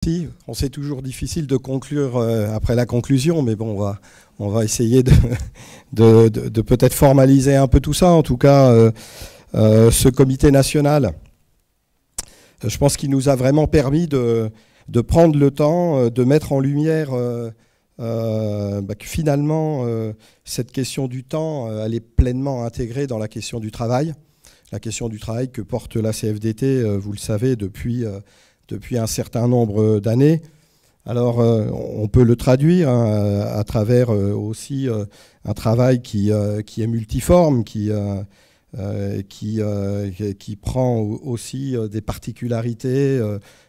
Si, on sait toujours difficile de conclure après la conclusion, mais bon, on va essayer de peut-être formaliser un peu tout ça. En tout cas, ce comité national, je pense qu'il nous a vraiment permis de prendre le temps, de mettre en lumière que finalement, cette question du temps, elle est pleinement intégrée dans la question du travail. La question du travail que porte la CFDT, vous le savez, depuis un certain nombre d'années. Alors, on peut le traduire à travers aussi un travail qui est multiforme, qui prend aussi des particularités.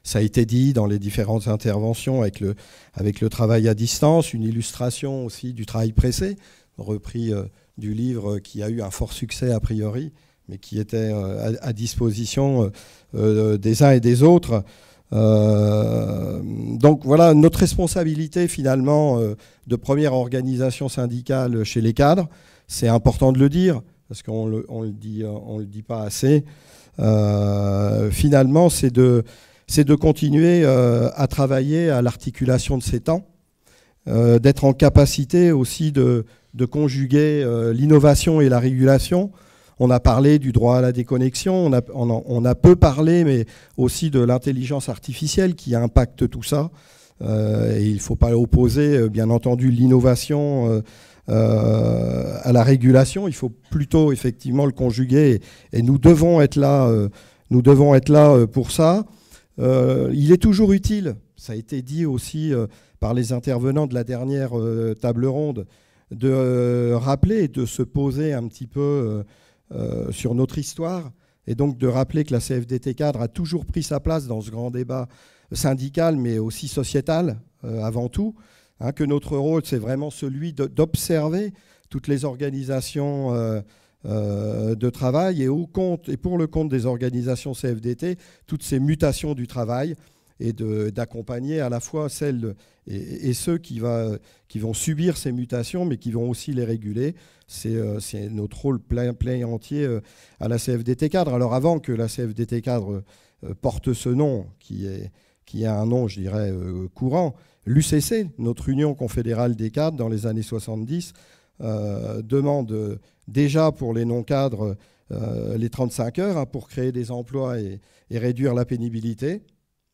Ça a été dit dans les différentes interventions avec le travail à distance, une illustration aussi du travail pressé, repris du livre qui a eu un fort succès a priori, mais qui était à disposition des uns et des autres. Donc voilà, notre responsabilité finalement de première organisation syndicale chez les cadres, c'est important de le dire, parce qu'on le dit pas assez, finalement c'est de continuer à travailler à l'articulation de ces temps, d'être en capacité aussi de conjuguer l'innovation et la régulation. On a parlé du droit à la déconnexion, on a peu parlé, mais aussi de l'intelligence artificielle qui impacte tout ça. Et il ne faut pas opposer, bien entendu, l'innovation à la régulation. Il faut plutôt, effectivement, le conjuguer. Et nous devons être là pour ça. Il est toujours utile, ça a été dit aussi par les intervenants de la dernière table ronde, de rappeler et de se poser un petit peu sur notre histoire, et donc de rappeler que la CFDT cadre a toujours pris sa place dans ce grand débat syndical, mais aussi sociétal avant tout, que notre rôle, c'est vraiment celui d'observer toutes les organisations de travail et pour le compte des organisations CFDT, toutes ces mutations du travail, et d'accompagner à la fois celles et ceux qui vont subir ces mutations, mais qui vont aussi les réguler. C'est notre rôle plein et entier à la CFDT cadre. Alors avant que la CFDT cadre porte ce nom, qui est un nom, je dirais, courant, l'UCC, notre Union confédérale des cadres, dans les années 70, demande déjà pour les non-cadres les 35 heures pour créer des emplois et réduire la pénibilité.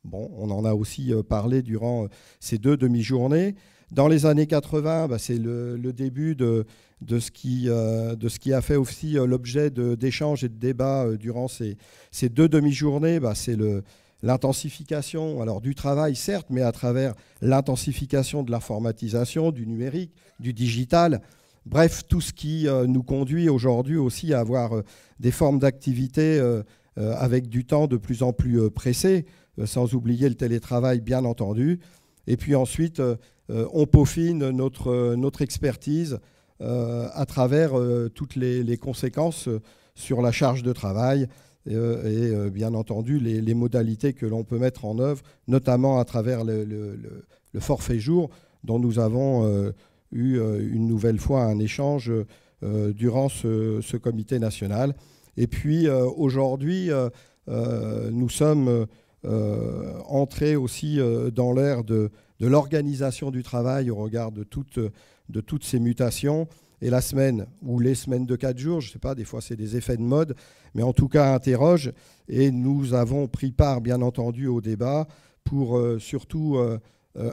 Bon, on en a aussi parlé durant ces 2 demi-journées. Dans les années 80, c'est le début de ce qui a fait aussi l'objet d'échanges et de débats durant ces 2 demi-journées. C'est l'intensification du travail, certes, mais à travers l'intensification de l'informatisation, du numérique, du digital. Bref, tout ce qui nous conduit aujourd'hui aussi à avoir des formes d'activité avec du temps de plus en plus pressé, sans oublier le télétravail, bien entendu. Et puis ensuite, on peaufine notre expertise à travers toutes les conséquences sur la charge de travail et bien entendu, les modalités que l'on peut mettre en œuvre, notamment à travers le forfait jour, dont nous avons eu une nouvelle fois un échange durant ce comité national. Et puis aujourd'hui, nous sommes entrés aussi dans l'ère de l'organisation du travail au regard de toutes ces mutations. Et la semaine, ou les semaines de 4 jours, je ne sais pas, des fois c'est des effets de mode, mais en tout cas interroge. Et nous avons pris part, bien entendu, au débat pour surtout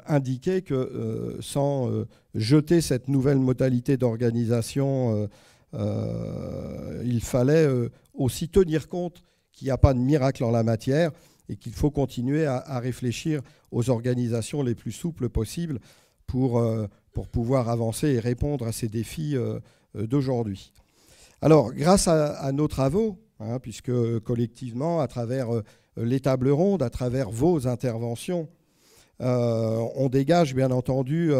indiquer que sans jeter cette nouvelle modalité d'organisation, il fallait aussi tenir compte qu'il n'y a pas de miracle en la matière et qu'il faut continuer à réfléchir aux organisations les plus souples possibles pour pouvoir avancer et répondre à ces défis d'aujourd'hui. Alors, grâce à nos travaux, puisque collectivement, à travers les tables rondes, à travers vos interventions, on dégage bien entendu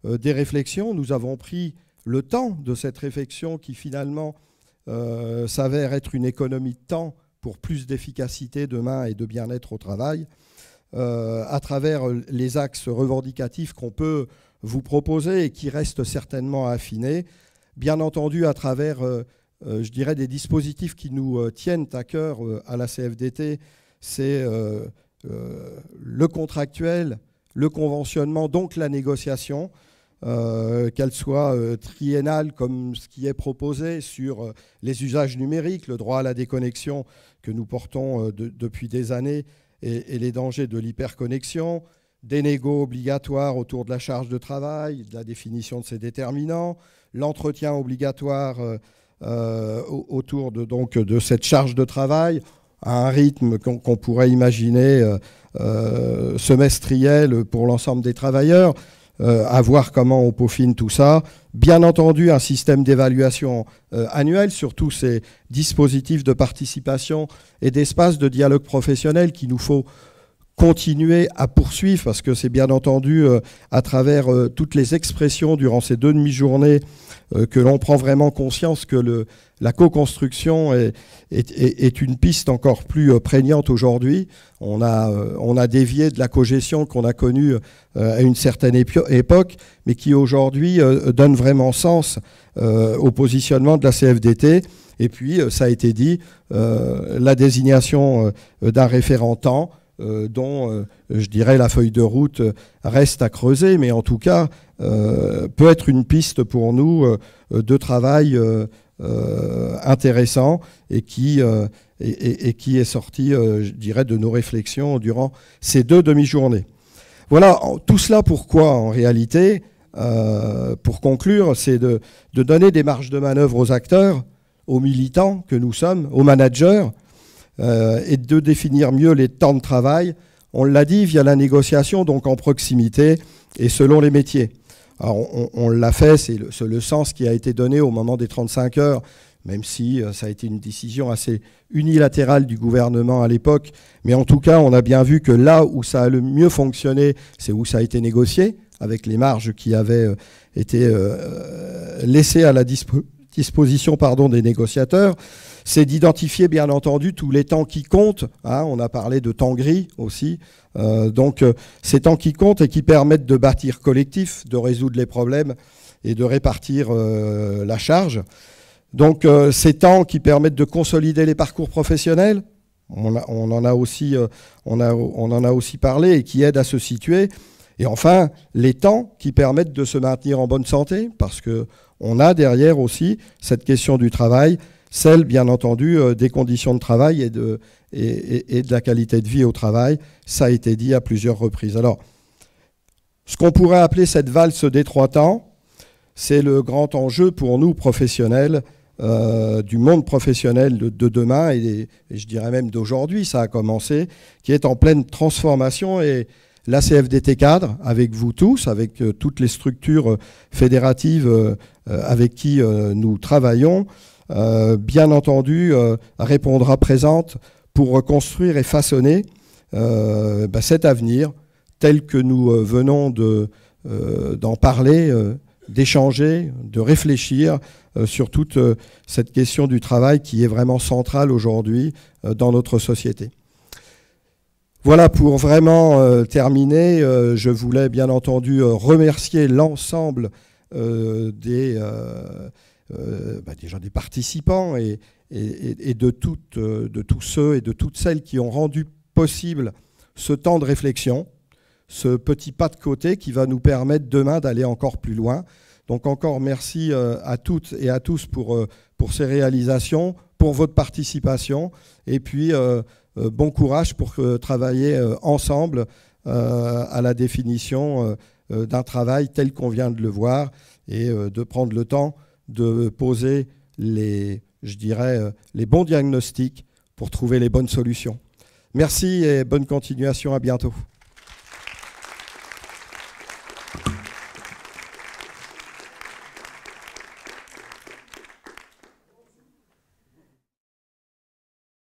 des réflexions. Nous avons pris le temps de cette réflexion qui finalement s'avère être une économie de temps pour plus d'efficacité demain et de bien-être au travail, à travers les axes revendicatifs qu'on peut vous proposer et qui restent certainement à affiner, bien entendu à travers, je dirais, des dispositifs qui nous tiennent à cœur à la CFDT, c'est le contractuel, le conventionnement, donc la négociation, qu'elle soit triennale comme ce qui est proposé sur les usages numériques, le droit à la déconnexion que nous portons depuis des années et les dangers de l'hyperconnexion, des négos obligatoires autour de la charge de travail, de la définition de ses déterminants, l'entretien obligatoire autour de cette charge de travail, à un rythme qu'on pourrait imaginer semestriel pour l'ensemble des travailleurs, à voir comment on peaufine tout ça. Bien entendu, un système d'évaluation annuel sur tous ces dispositifs de participation et d'espace de dialogue professionnel qu'il nous faut continuer à poursuivre, parce que c'est bien entendu à travers toutes les expressions durant ces 2 demi-journées que l'on prend vraiment conscience que la co-construction est une piste encore plus prégnante aujourd'hui. On a dévié de la cogestion qu'on a connue à une certaine époque, mais qui aujourd'hui donne vraiment sens au positionnement de la CFDT. Et puis, ça a été dit, la désignation d'un référent temps, dont, je dirais, la feuille de route reste à creuser, mais en tout cas, peut être une piste pour nous de travail intéressant et qui est sorti, je dirais, de nos réflexions durant ces 2 demi-journées. Voilà, tout cela pourquoi, en réalité, pour conclure, c'est de donner des marges de manœuvre aux acteurs, aux militants que nous sommes, aux managers, et de définir mieux les temps de travail, on l'a dit, via la négociation, donc en proximité et selon les métiers. Alors on l'a fait, c'est le sens qui a été donné au moment des 35 heures, même si ça a été une décision assez unilatérale du gouvernement à l'époque. Mais en tout cas, on a bien vu que là où ça a le mieux fonctionné, c'est où ça a été négocié, avec les marges qui avaient été laissées à la disposition des négociateurs. C'est d'identifier, bien entendu, tous les temps qui comptent. Hein, on a parlé de temps gris aussi. Donc, ces temps qui comptent et qui permettent de bâtir collectif, de résoudre les problèmes et de répartir la charge. Donc, ces temps qui permettent de consolider les parcours professionnels, on en a aussi parlé, et qui aident à se situer. Et enfin, les temps qui permettent de se maintenir en bonne santé, parce qu'on a derrière aussi cette question du travail, celle, bien entendu, des conditions de travail et de la qualité de vie au travail. Ça a été dit à plusieurs reprises. Alors, ce qu'on pourrait appeler cette valse des 3 temps, c'est le grand enjeu pour nous, professionnels, du monde professionnel de demain, et je dirais même d'aujourd'hui, ça a commencé, qui est en pleine transformation. Et la CFDT Cadre, avec vous tous, avec toutes les structures fédératives avec qui nous travaillons, bien entendu, répondra présente pour reconstruire et façonner cet avenir tel que nous venons d'en parler, d'échanger, de réfléchir sur toute cette question du travail qui est vraiment centrale aujourd'hui dans notre société. Voilà, pour vraiment terminer, je voulais bien entendu remercier l'ensemble déjà des participants et de tous ceux et de toutes celles qui ont rendu possible ce temps de réflexion, ce petit pas de côté qui va nous permettre demain d'aller encore plus loin. Donc encore merci à toutes et à tous pour ces réalisations, pour votre participation, et puis bon courage pour travailler ensemble à la définition d'un travail tel qu'on vient de le voir, et de prendre le temps de poser les bons diagnostics pour trouver les bonnes solutions. Merci et bonne continuation, à bientôt.